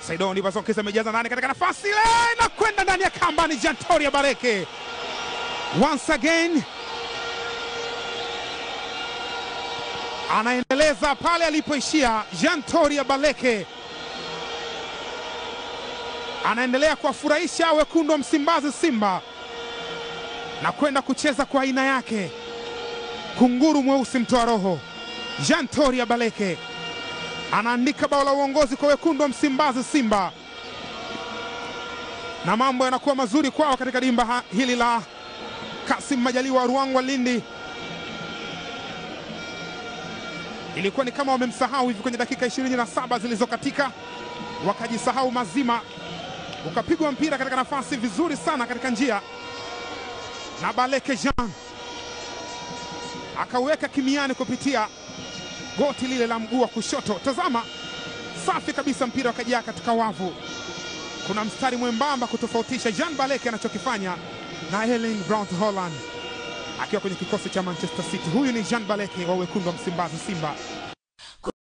Saido ndipo Sokisa amejaza ndani katika nafasi ile na kwenda ndani ya kamba. Ni Jean Toria Baleke. Once again anaendeleza pale alipoishia Jean Toria Baleke. Anaendelea kuwafurahisha wekundu wa Msimbazi Simba na kwenda kucheza kwa aina yake. Kunguru mweusi mtoa roho. Jean Toria Baleke anaandika bao la uongozi kwa wekundu wa Msimbazi Simba, na mambo yanakuwa mazuri kwao katika dimba hili la Kassim Majaliwa Ruangwa Lindi. Ilikuwa ni kama wamemsahau hivi kwenye dakika 27 zilizokatika, wakajisahau mazima. Ukapigwa mpira katika nafasi vizuri sana katika njia, na Baleke Jean akaweka kimiani kupitia goti lile la mguu wa kushoto. Tazama, safi kabisa, mpira ukajaa katika wavu. Kuna mstari mwembamba kutofautisha Jean Baleke anachokifanya na Erling Braut Haaland akiwa kwenye kikosi cha Manchester City. Huyu ni Jean Baleke wa wekundu wa Msimbazi Simba.